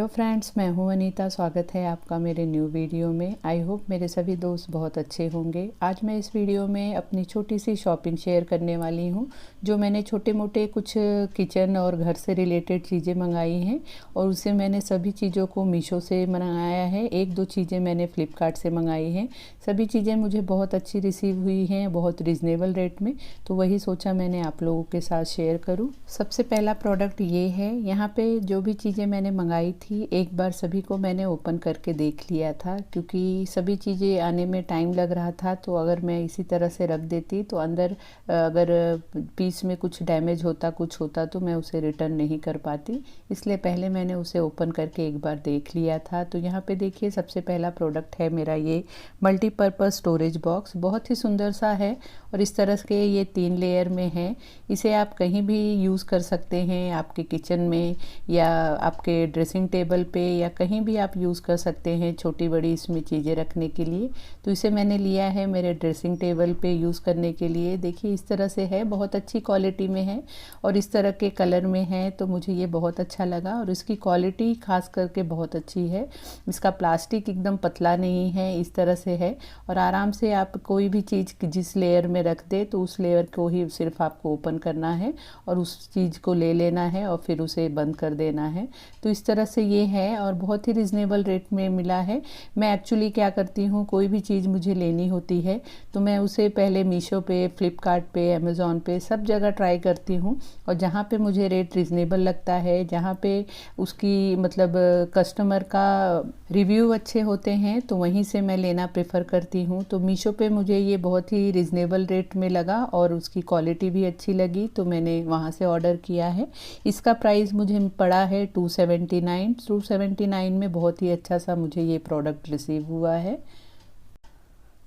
Hello friends, मैं हूं अनीता। स्वागत है आपका मेरे न्यू वीडियो में। आई होप मेरे सभी दोस्त बहुत अच्छे होंगे। आज मैं इस वीडियो में अपनी छोटी सी शॉपिंग शेयर करने वाली हूं, जो मैंने छोटे मोटे कुछ किचन और घर से रिलेटेड चीज़ें मंगाई हैं और उसे मैंने सभी चीज़ों को मीशो से मंगाया है। एक दो चीज़ें मैंने फ़्लिपकार्ट से मंगाई हैं। सभी चीज़ें मुझे बहुत अच्छी रिसीव हुई हैं, बहुत रिजनेबल रेट में, तो वही सोचा मैंने आप लोगों के साथ शेयर करूँ। सबसे पहला प्रोडक्ट ये है। यहाँ पे जो भी चीज़ें मैंने मंगाई थी एक बार सभी को मैंने ओपन करके देख लिया था, क्योंकि सभी चीज़ें आने में टाइम लग रहा था। तो अगर मैं इसी तरह से रख देती तो अंदर अगर पीस में कुछ डैमेज होता, कुछ होता, तो मैं उसे रिटर्न नहीं कर पाती। इसलिए पहले मैंने उसे ओपन करके एक बार देख लिया था। तो यहाँ पे देखिए, सबसे पहला प्रोडक्ट है मेरा ये मल्टीपर्पज़ स्टोरेज बॉक्स। बहुत ही सुंदर सा है और इस तरह के ये 3 लेयर में है। इसे आप कहीं भी यूज़ कर सकते हैं, आपके किचन में या आपके ड्रेसिंग टेबल पे या कहीं भी आप यूज़ कर सकते हैं, छोटी बड़ी इसमें चीज़ें रखने के लिए। तो इसे मैंने लिया है मेरे ड्रेसिंग टेबल पे यूज़ करने के लिए। देखिए इस तरह से है, बहुत अच्छी क्वालिटी में है और इस तरह के कलर में है, तो मुझे ये बहुत अच्छा लगा। और इसकी क्वालिटी खास करके बहुत अच्छी है। इसका प्लास्टिक एकदम पतला नहीं है, इस तरह से है और आराम से आप कोई भी चीज़ जिस लेयर में रख दे तो उस लेयर को ही सिर्फ आपको ओपन करना है और उस चीज़ को ले लेना है और फिर उसे बंद कर देना है। तो इस तरह से ये है और बहुत ही रिजनेबल रेट में मिला है। मैं एक्चुअली क्या करती हूँ, कोई भी चीज़ मुझे लेनी होती है तो मैं उसे पहले मीशो पे, फ्लिपकार्ट पे, अमेज़ॉन पे सब जगह ट्राई करती हूँ और जहाँ पे मुझे रेट रिजनेबल लगता है, जहाँ पे उसकी मतलब कस्टमर का रिव्यू अच्छे होते हैं, तो वहीं से मैं लेना प्रेफर करती हूँ। तो मीशो पे मुझे ये बहुत ही रिजनेबल रेट में लगा और उसकी क्वालिटी भी अच्छी लगी, तो मैंने वहाँ से ऑर्डर किया है। इसका प्राइस मुझे पड़ा है 279 में। बहुत ही अच्छा सा मुझे ये प्रोडक्ट रिसीव हुआ है।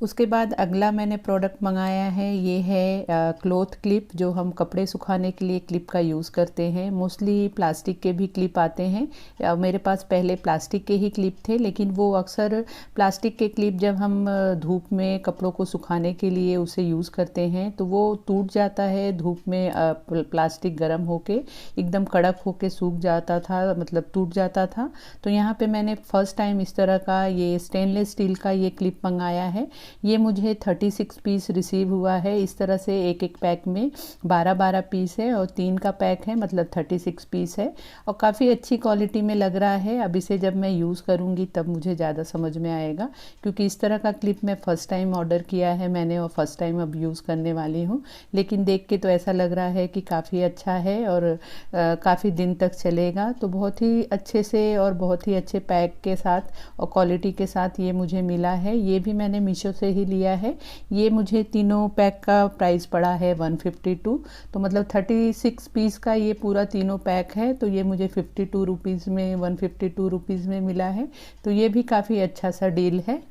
उसके बाद अगला मैंने प्रोडक्ट मंगाया है, ये है क्लॉथ क्लिप, जो हम कपड़े सुखाने के लिए क्लिप का यूज़ करते हैं। मोस्टली प्लास्टिक के भी क्लिप आते हैं। मेरे पास पहले प्लास्टिक के ही क्लिप थे, लेकिन वो अक्सर प्लास्टिक के क्लिप जब हम धूप में कपड़ों को सुखाने के लिए उसे यूज़ करते हैं तो वो टूट जाता है धूप में। प्लास्टिक गर्म होके एकदम कड़क होके सूख जाता था, मतलब टूट जाता था। तो यहाँ पे मैंने फर्स्ट टाइम इस तरह का ये स्टेनलेस स्टील का ये क्लिप मंगाया है। ये मुझे 36 पीस रिसीव हुआ है। इस तरह से एक एक पैक में 12-12 पीस है और 3 का पैक है, मतलब 36 पीस है और काफ़ी अच्छी क्वालिटी में लग रहा है। अब इसे जब मैं यूज़ करूँगी तब मुझे ज़्यादा समझ में आएगा, क्योंकि इस तरह का क्लिप मैं फ़र्स्ट टाइम ऑर्डर किया है मैंने और फर्स्ट टाइम अब यूज़ करने वाली हूँ। लेकिन देख के तो ऐसा लग रहा है कि काफ़ी अच्छा है और काफ़ी दिन तक चलेगा। तो बहुत ही अच्छे से और बहुत ही अच्छे पैक के साथ और क्वालिटी के साथ ये मुझे मिला है। ये भी मैंने मीशो से ही लिया है। ये मुझे तीनों पैक का प्राइस पड़ा है 152, तो मतलब 36 पीस का ये पूरा तीनों पैक है। तो ये मुझे 52 रुपीज़ में, 152 रुपीज़ में मिला है। तो ये भी काफ़ी अच्छा सा डील है।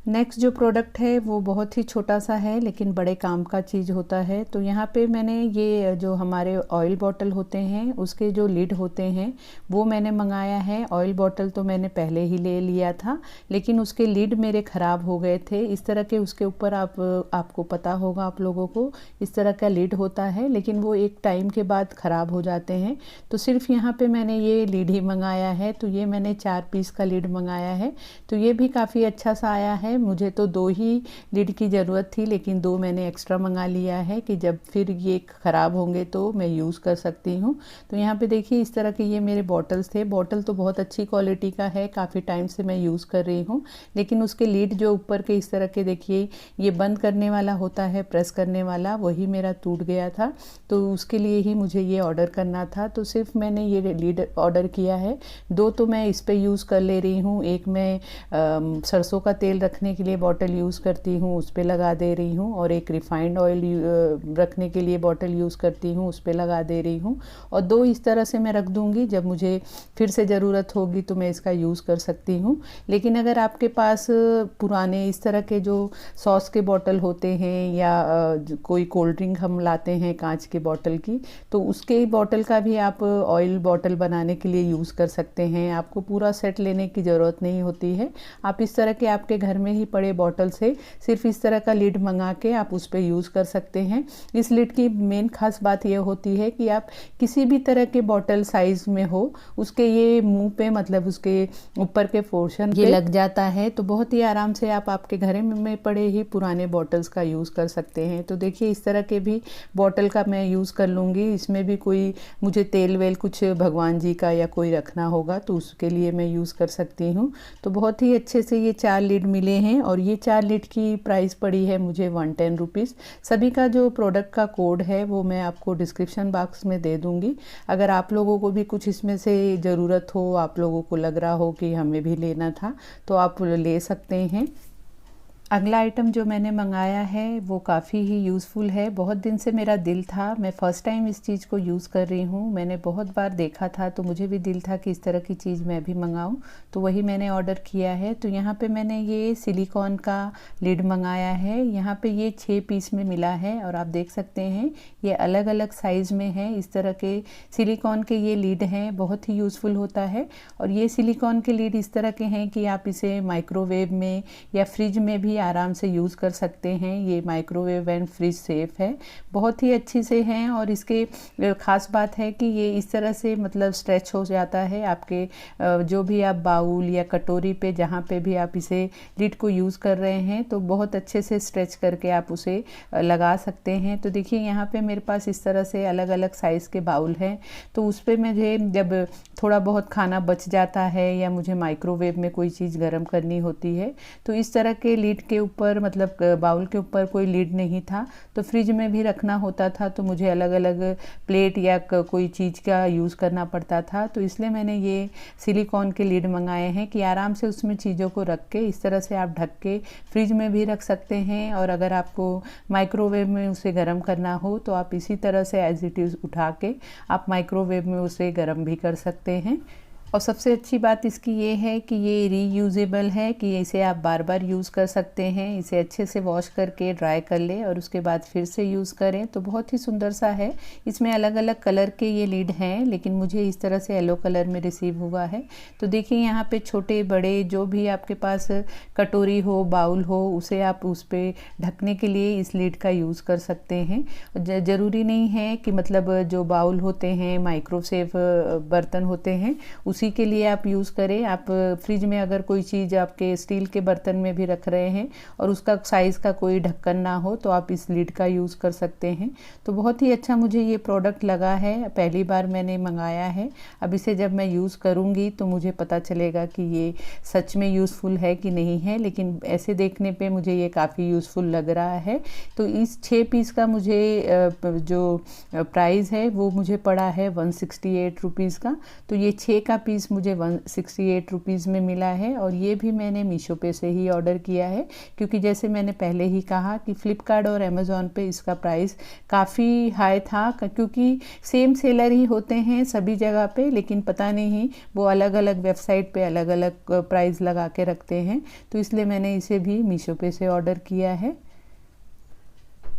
नेक्स्ट जो प्रोडक्ट है वो बहुत ही छोटा सा है, लेकिन बड़े काम का चीज़ होता है। तो यहाँ पे मैंने ये जो हमारे ऑयल बॉटल होते हैं उसके जो लिड होते हैं वो मैंने मंगाया है। ऑयल बॉटल तो मैंने पहले ही ले लिया था, लेकिन उसके लिड मेरे ख़राब हो गए थे। इस तरह के उसके ऊपर आपको पता होगा, आप लोगों को इस तरह का लिड होता है, लेकिन वो एक टाइम के बाद ख़राब हो जाते हैं। तो सिर्फ यहाँ पे मैंने ये लिड ही मंगाया है। तो ये मैंने 4 पीस का लिड मंगाया है। तो ये भी काफ़ी अच्छा सा आया है। मुझे तो 2 ही लिड की ज़रूरत थी, लेकिन 2 मैंने एक्स्ट्रा मंगा लिया है कि जब फिर ये ख़राब होंगे तो मैं यूज़ कर सकती हूँ। तो यहाँ पे देखिए इस तरह के ये मेरे बॉटल्स थे। बॉटल तो बहुत अच्छी क्वालिटी का है, काफ़ी टाइम से मैं यूज़ कर रही हूँ, लेकिन उसके लिड जो ऊपर के इस तरह के देखिए, ये बंद करने वाला होता है, प्रेस करने वाला, वही मेरा टूट गया था। तो उसके लिए ही मुझे ये ऑर्डर करना था। तो सिर्फ मैंने ये लिड ऑर्डर किया है। 2 तो मैं इस पर यूज़ कर ले रही हूँ। एक मैं सरसों का तेल रखने के लिए बॉटल यूज़ करती हूँ, उस पे लगा दे रही हूँ, और एक रिफाइंड ऑयल रखने के लिए बॉटल यूज़ करती हूँ, उस पे लगा दे रही हूँ। और 2 इस तरह से मैं रख दूँगी, जब मुझे फिर से ज़रूरत होगी तो मैं इसका यूज़ कर सकती हूँ। लेकिन अगर आपके पास पुराने इस तरह के जो सॉस के बॉटल होते हैं या कोई कोल्ड ड्रिंक हम लाते हैं कांच के बॉटल की, तो उसके बॉटल का भी आप ऑयल बॉटल बनाने के लिए यूज़ कर सकते हैं। आपको पूरा सेट लेने की ज़रूरत नहीं होती है। आप इस तरह के आपके घर में में ही पड़े बॉटल से सिर्फ इस तरह का लिड मंगा के आप उस पर यूज़ कर सकते हैं। इस लिड की मेन खास बात यह होती है कि आप किसी भी तरह के बॉटल साइज़ में हो उसके ये मुंह पे मतलब उसके ऊपर के पोर्शन ये लग जाता है, तो बहुत ही आराम से आप आपके घर में पड़े ही पुराने बॉटल्स का यूज़ कर सकते हैं। तो देखिए इस तरह के भी बॉटल का मैं यूज़ कर लूँगी। इसमें भी कोई मुझे तेल वेल कुछ भगवान जी का या कोई रखना होगा तो उसके लिए मैं यूज़ कर सकती हूँ। तो बहुत ही अच्छे से ये 4 लिड मिले हैं और ये 4 लिड की प्राइस पड़ी है मुझे 110 रुपीज़। सभी का जो प्रोडक्ट का कोड है वो मैं आपको डिस्क्रिप्शन बॉक्स में दे दूँगी। अगर आप लोगों को भी कुछ इसमें से ज़रूरत हो, आप लोगों को लग रहा हो कि हमें भी लेना था, तो आप ले सकते हैं। अगला आइटम जो मैंने मंगाया है वो काफ़ी ही यूज़फुल है। बहुत दिन से मेरा दिल था, मैं फ़र्स्ट टाइम इस चीज़ को यूज़ कर रही हूँ। मैंने बहुत बार देखा था तो मुझे भी दिल था कि इस तरह की चीज़ मैं भी मंगाऊँ, तो वही मैंने ऑर्डर किया है। तो यहाँ पे मैंने ये सिलिकॉन का लिड मंगाया है। यहाँ पे ये 6 पीस में मिला है और आप देख सकते हैं ये अलग अलग साइज़ में है। इस तरह के सिलिकॉन के ये लिड हैं, बहुत ही यूज़फुल होता है। और ये सिलिकॉन के लिड इस तरह के हैं कि आप इसे माइक्रोवेव में या फ्रिज में भी आराम से यूज़ कर सकते हैं। ये माइक्रोवेव एंड फ्रिज सेफ है, बहुत ही अच्छी से हैं। और इसके ख़ास बात है कि ये इस तरह से मतलब स्ट्रेच हो जाता है आपके जो भी आप बाउल या कटोरी पे जहाँ पे भी आप इसे लिड को यूज़ कर रहे हैं तो बहुत अच्छे से स्ट्रेच करके आप उसे लगा सकते हैं। तो देखिए यहाँ पे मेरे पास इस तरह से अलग अलग साइज़ के बाउल हैं, तो उस पर मुझे जब थोड़ा बहुत खाना बच जाता है या मुझे माइक्रोवेव में कोई चीज़ गर्म करनी होती है तो इस तरह के लिड के ऊपर मतलब बाउल के ऊपर कोई लिड नहीं था तो फ्रिज में भी रखना होता था, तो मुझे अलग अलग प्लेट या कोई चीज़ का यूज़ करना पड़ता था। तो इसलिए मैंने ये सिलिकॉन के लिड मंगाए हैं कि आराम से उसमें चीज़ों को रख के इस तरह से आप ढक के फ्रिज में भी रख सकते हैं। और अगर आपको माइक्रोवेव में उसे गर्म करना हो तो आप इसी तरह से एज इट इज़ उठा के आप माइक्रोवेव में उसे गर्म भी कर सकते हैं। और सबसे अच्छी बात इसकी ये है कि ये रीयूजेबल है कि इसे आप बार बार यूज़ कर सकते हैं। इसे अच्छे से वॉश करके ड्राई कर लें और उसके बाद फिर से यूज़ करें, तो बहुत ही सुंदर सा है। इसमें अलग अलग कलर के ये लिड हैं लेकिन मुझे इस तरह से येलो कलर में रिसीव हुआ है। तो देखिए यहाँ पे छोटे बड़े जो भी आपके पास कटोरी हो, बाउल हो, उसे आप उस पर ढकने के लिए इस लिड का यूज़ कर सकते हैं। ज़रूरी नहीं है कि मतलब जो बाउल होते हैं माइक्रोसेव बर्तन होते हैं उसी के लिए आप यूज़ करें। आप फ्रिज में अगर कोई चीज़ आपके स्टील के बर्तन में भी रख रहे हैं और उसका साइज़ का कोई ढक्कन ना हो तो आप इस लिड का यूज़ कर सकते हैं। तो बहुत ही अच्छा मुझे ये प्रोडक्ट लगा है, पहली बार मैंने मंगाया है। अब इसे जब मैं यूज़ करूँगी तो मुझे पता चलेगा कि ये सच में यूज़फुल है कि नहीं है, लेकिन ऐसे देखने पे मुझे ये काफ़ी यूज़फुल लग रहा है। तो इस 6 पीस का मुझे जो प्राइस है वो मुझे पड़ा है 168 रुपीज़ का। तो ये 6 का पीस मुझे 168 रुपीज़ में मिला है और ये भी मैंने मीशो पे से ही ऑर्डर किया है, क्योंकि जैसे मैंने पहले ही कहा कि फ़्लिपकार्ट और अमेज़ॉन पे इसका प्राइस काफ़ी हाई था, क्योंकि सेम सेलर ही होते हैं सभी जगह पे, लेकिन पता नहीं वो अलग अलग वेबसाइट पे अलग अलग प्राइस लगा के रखते हैं। तो इसलिए मैंने इसे भी मीशो पे से ऑर्डर किया है।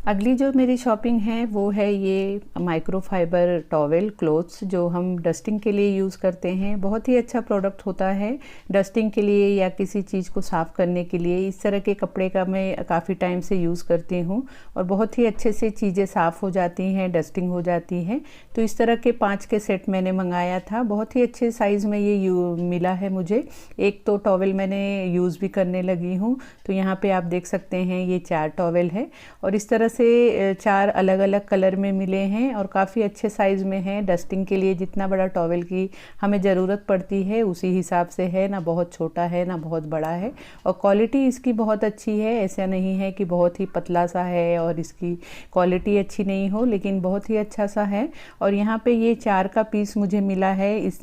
अगली जो मेरी शॉपिंग है वो है ये माइक्रोफाइबर टॉवेल क्लोथ्स जो हम डस्टिंग के लिए यूज़ करते हैं। बहुत ही अच्छा प्रोडक्ट होता है डस्टिंग के लिए या किसी चीज़ को साफ़ करने के लिए। इस तरह के कपड़े का मैं काफ़ी टाइम से यूज़ करती हूँ और बहुत ही अच्छे से चीज़ें साफ़ हो जाती हैं, डस्टिंग हो जाती हैं। तो इस तरह के 5 के सेट मैंने मंगाया था। बहुत ही अच्छे साइज़ में ये मिला है मुझे। एक तो टॉवेल मैंने यूज़ भी करने लगी हूँ, तो यहाँ पर आप देख सकते हैं ये 4 टॉवेल है और इस तरह से 4 अलग अलग कलर में मिले हैं और काफ़ी अच्छे साइज़ में हैं। डस्टिंग के लिए जितना बड़ा टॉवेल की हमें ज़रूरत पड़ती है उसी हिसाब से है, ना बहुत छोटा है ना बहुत बड़ा है। और क्वालिटी इसकी बहुत अच्छी है, ऐसा नहीं है कि बहुत ही पतला सा है और इसकी क्वालिटी अच्छी नहीं हो, लेकिन बहुत ही अच्छा सा है। और यहाँ पे ये 4 का पीस मुझे मिला है इस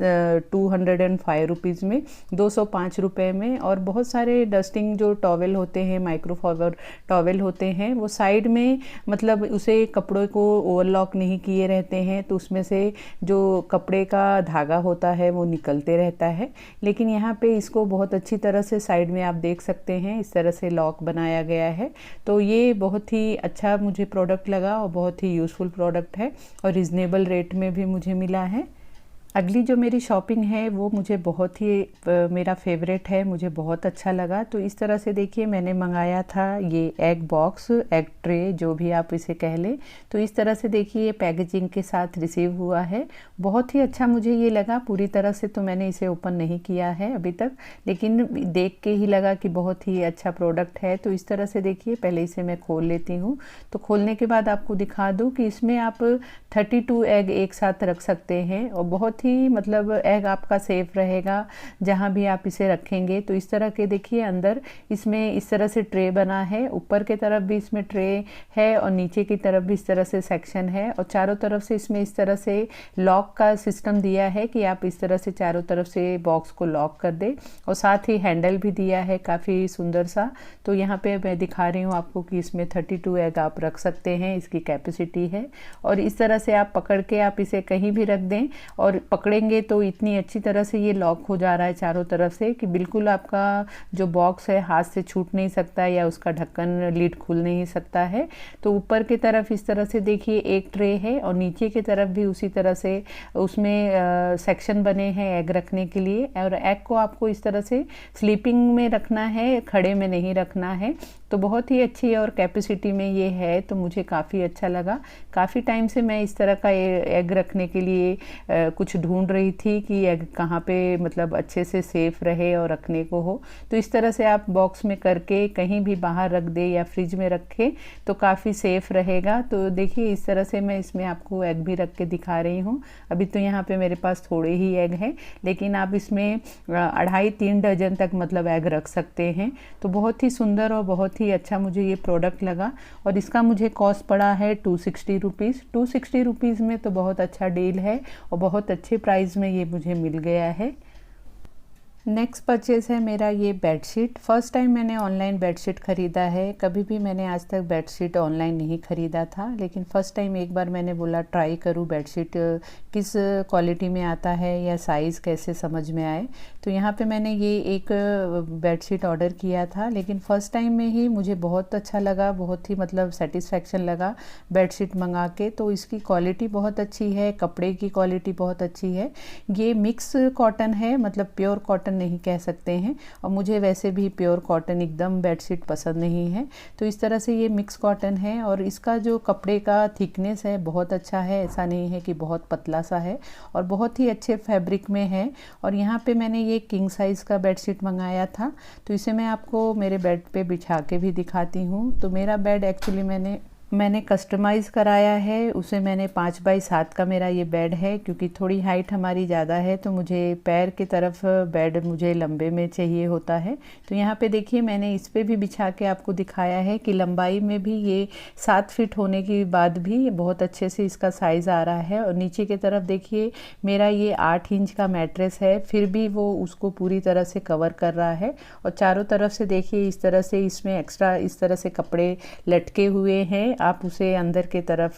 205 रुपीज़ में, 205 रुपये में। और बहुत सारे डस्टिंग जो टॉवेल होते हैं, माइक्रोफाइबर टॉवेल होते हैं, वो साइड में मतलब उसे कपड़ों को ओवरलॉक नहीं किए रहते हैं, तो उसमें से जो कपड़े का धागा होता है वो निकलते रहता है। लेकिन यहाँ पे इसको बहुत अच्छी तरह से साइड में आप देख सकते हैं इस तरह से लॉक बनाया गया है। तो ये बहुत ही अच्छा मुझे प्रोडक्ट लगा और बहुत ही यूज़फुल प्रोडक्ट है और रिजनेबल रेट में भी मुझे मिला है। अगली जो मेरी शॉपिंग है वो मुझे बहुत ही मेरा फेवरेट है, मुझे बहुत अच्छा लगा। तो इस तरह से देखिए मैंने मंगाया था ये एग बॉक्स, एग ट्रे, जो भी आप इसे कह लें। तो इस तरह से देखिए ये पैकेजिंग के साथ रिसीव हुआ है। बहुत ही अच्छा मुझे ये लगा। पूरी तरह से तो मैंने इसे ओपन नहीं किया है अभी तक, लेकिन देख के ही लगा कि बहुत ही अच्छा प्रोडक्ट है। तो इस तरह से देखिए पहले इसे मैं खोल लेती हूँ। तो खोलने के बाद आपको दिखा दूँ कि इसमें आप 32 एग एक साथ रख सकते हैं और बहुत ही मतलब एग आपका सेफ रहेगा जहाँ भी आप इसे रखेंगे। तो इस तरह के देखिए अंदर इसमें इस तरह से ट्रे बना है, ऊपर के तरफ भी इसमें ट्रे है और नीचे की तरफ भी इस तरह से सेक्शन है और चारों तरफ से इसमें इस तरह से लॉक का सिस्टम दिया है कि आप इस तरह से चारों तरफ से बॉक्स को लॉक कर दे और साथ ही हैंडल भी दिया है काफ़ी सुंदर सा। तो यहाँ पे मैं दिखा रही हूँ आपको कि इसमें 32 एग आप रख सकते हैं, इसकी कैपेसिटी है। और इस तरह से आप पकड़ के आप इसे कहीं भी रख दें और पकड़ेंगे तो इतनी अच्छी तरह से ये लॉक हो जा रहा है चारों तरफ से कि बिल्कुल आपका जो बॉक्स है हाथ से छूट नहीं सकता या उसका ढक्कन लीड खुल नहीं सकता है। तो ऊपर की तरफ इस तरह से देखिए एक ट्रे है और नीचे की तरफ भी उसी तरह से उसमें सेक्शन बने हैं एग रखने के लिए। और एग को आपको इस तरह से स्लीपिंग में रखना है, खड़े में नहीं रखना है। तो बहुत ही अच्छी और कैपेसिटी में ये है, तो मुझे काफ़ी अच्छा लगा। काफ़ी टाइम से मैं इस तरह का एग रखने के लिए कुछ ढूंढ रही थी कि एग कहाँ पे मतलब अच्छे से सेफ रहे और रखने को हो। तो इस तरह से आप बॉक्स में करके कहीं भी बाहर रख दे या फ्रिज में रखें तो काफ़ी सेफ रहेगा। तो देखिए इस तरह से मैं इसमें आपको एग भी रख के दिखा रही हूँ। अभी तो यहाँ पे मेरे पास थोड़े ही एग हैं, लेकिन आप इसमें 2.5-3 डजन तक मतलब एग रख सकते हैं। तो बहुत ही सुंदर और बहुत ही अच्छा मुझे ये प्रोडक्ट लगा और इसका मुझे कॉस्ट पड़ा है 260 रुपीज़। 260 रुपीज़ में तो बहुत अच्छा डील है और बहुत अच्छे प्राइस में ये मुझे मिल गया है। नेक्स्ट परचेज़ है मेरा ये बेडशीट। फ़र्स्ट टाइम मैंने ऑनलाइन बेडशीट ख़रीदा है। कभी भी मैंने आज तक बेडशीट ऑनलाइन नहीं ख़रीदा था, लेकिन फ़र्स्ट टाइम एक बार मैंने बोला ट्राई करूँ बेडशीट किस क्वालिटी में आता है या साइज़ कैसे समझ में आए। तो यहाँ पे मैंने ये एक बेडशीट ऑर्डर किया था, लेकिन फ़र्स्ट टाइम में ही मुझे बहुत अच्छा लगा, बहुत ही मतलब सेटिस्फेक्शन लगा बेडशीट मंगा के। तो इसकी क्वालिटी बहुत अच्छी है, कपड़े की क्वालिटी बहुत अच्छी है। ये मिक्स कॉटन है, मतलब प्योर कॉटन नहीं कह सकते हैं, और मुझे वैसे भी प्योर कॉटन एकदम बेडशीट पसंद नहीं है। तो इस तरह से ये मिक्स कॉटन है और इसका जो कपड़े का थिकनेस है बहुत अच्छा है, ऐसा नहीं है कि बहुत पतला सा है, और बहुत ही अच्छे फैब्रिक में है। और यहाँ पे मैंने ये किंग साइज़ का बेडशीट मंगाया था, तो इसे मैं आपको मेरे बेड पे बिछा के भी दिखाती हूँ। तो मेरा बेड एक्चुअली मैंने कस्टमाइज़ कराया है, उसे मैंने 5x7 का मेरा ये बेड है, क्योंकि थोड़ी हाइट हमारी ज़्यादा है तो मुझे पैर की तरफ बेड मुझे लंबे में चाहिए होता है। तो यहाँ पे देखिए मैंने इस पे भी बिछा के आपको दिखाया है कि लंबाई में भी ये 7 फीट होने के बाद भी बहुत अच्छे से इसका साइज़ आ रहा है। और नीचे की तरफ देखिए मेरा ये 8 इंच का मैट्रेस है, फिर भी वो उसको पूरी तरह से कवर कर रहा है। और चारों तरफ से देखिए इस तरह से इसमें एक्स्ट्रा इस तरह से कपड़े लटके हुए हैं, आप उसे अंदर के तरफ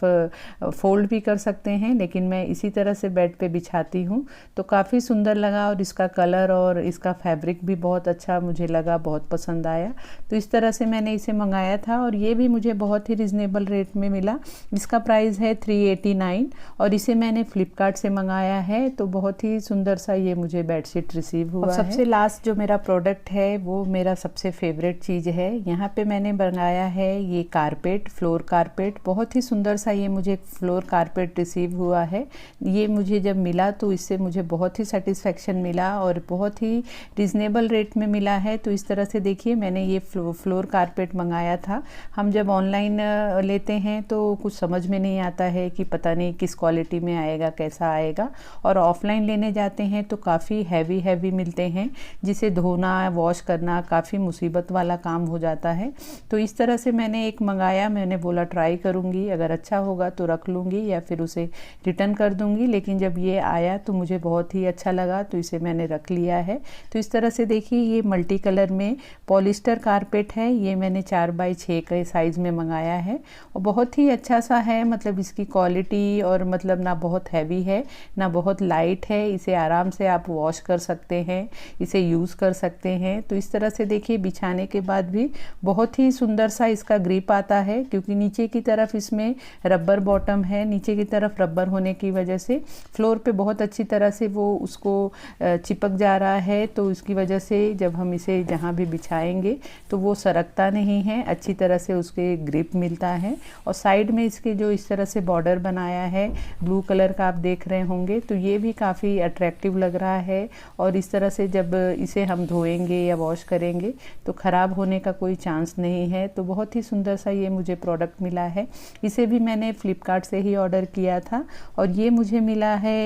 फोल्ड भी कर सकते हैं, लेकिन मैं इसी तरह से बेड पे बिछाती हूँ। तो काफ़ी सुंदर लगा और इसका कलर और इसका फैब्रिक भी बहुत अच्छा मुझे लगा, बहुत पसंद आया। तो इस तरह से मैंने इसे मंगाया था और ये भी मुझे बहुत ही रिजनेबल रेट में मिला। इसका प्राइस है 389 और इसे मैंने फ्लिपकार्ट से मंगाया है। तो बहुत ही सुंदर सा ये मुझे बेडशीट रिसीव हुआ है। सबसे लास्ट जो मेरा प्रोडक्ट है वो मेरा सबसे फेवरेट चीज़ है। यहाँ पे मैंने मंगाया है ये कारपेट, फ्लोर कारपेट। बहुत ही सुंदर सा ये मुझे फ्लोर कारपेट रिसीव हुआ है। ये मुझे जब मिला तो इससे मुझे बहुत ही सेटिस्फेक्शन मिला और बहुत ही रिजनेबल रेट में मिला है। तो इस तरह से देखिए मैंने ये फ्लोर कारपेट मंगाया था। हम जब ऑनलाइन लेते हैं तो कुछ समझ में नहीं आता है कि पता नहीं किस क्वालिटी में आएगा, कैसा आएगा, और ऑफलाइन लेने जाते हैं तो काफ़ी हैवी मिलते हैं, जिसे धोना वॉश करना काफ़ी मुसीबत वाला काम हो जाता है। तो इस तरह से मैंने एक मंगाया, मैंने बोला ट्राई करूँगी, अगर अच्छा होगा तो रख लूँगी या फिर उसे रिटर्न कर दूँगी। लेकिन जब ये आया तो मुझे बहुत ही अच्छा लगा, तो इसे मैंने रख लिया है। तो इस तरह से देखिए ये मल्टी कलर में पॉलिस्टर कारपेट है, ये मैंने 4x6 के साइज़ में मंगाया है और बहुत ही अच्छा सा है। मतलब इसकी क्वालिटी और मतलब ना बहुत हैवी है ना बहुत लाइट है, इसे आराम से आप वॉश कर सकते हैं, इसे यूज़ कर सकते हैं। तो इस तरह से देखिए बिछाने के बाद भी बहुत ही सुंदर सा इसका ग्रिप आता है, क्योंकि नीचे की तरफ इसमें रबर बॉटम है, नीचे की तरफ रबर होने की वजह से फ्लोर पे बहुत अच्छी तरह से वो उसको चिपक जा रहा है। तो इसकी वजह से जब हम इसे जहाँ भी बिछाएंगे तो वो सरकता नहीं है, अच्छी तरह से उसके ग्रिप मिलता है। और साइड में इसके जो इस तरह से बॉर्डर बनाया है ब्लू कलर का आप देख रहे होंगे, तो ये भी काफ़ी अट्रैक्टिव लग रहा है। और इस तरह से जब इसे हम धोएंगे या वॉश करेंगे तो ख़राब होने का कोई चांस नहीं है। तो बहुत ही सुंदर सा ये मुझे प्रोडक्ट मिला है। इसे भी मैंने फ्लिपकार्ट से ही ऑर्डर किया था और ये मुझे मिला है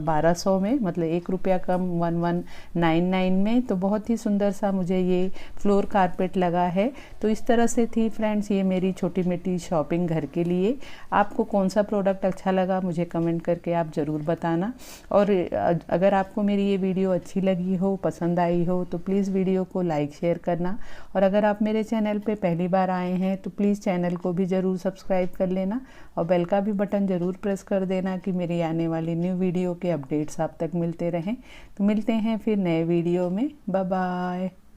1200 में, मतलब 1 रुपया कम 1199 में। तो बहुत ही सुंदर सा मुझे ये फ्लोर कारपेट लगा है। तो इस तरह से थी फ्रेंड्स ये मेरी छोटी मोटी शॉपिंग घर के लिए। आपको कौन सा प्रोडक्ट अच्छा लगा मुझे कमेंट करके आप ज़रूर बताना। और अगर आपको मेरी ये वीडियो अच्छी लगी हो, पसंद आई हो, तो प्लीज़ वीडियो को लाइक शेयर करना। और अगर आप मेरे चैनल पे पहली बार आए हैं तो प्लीज़ चैनल को भी ज़रूर सब्सक्राइब कर लेना और बेल का भी बटन ज़रूर प्रेस कर देना कि मेरी आने वाली न्यू वीडियो के अपडेट्स आप तक मिलते रहें। तो मिलते हैं फिर नए वीडियो में। Bye bye.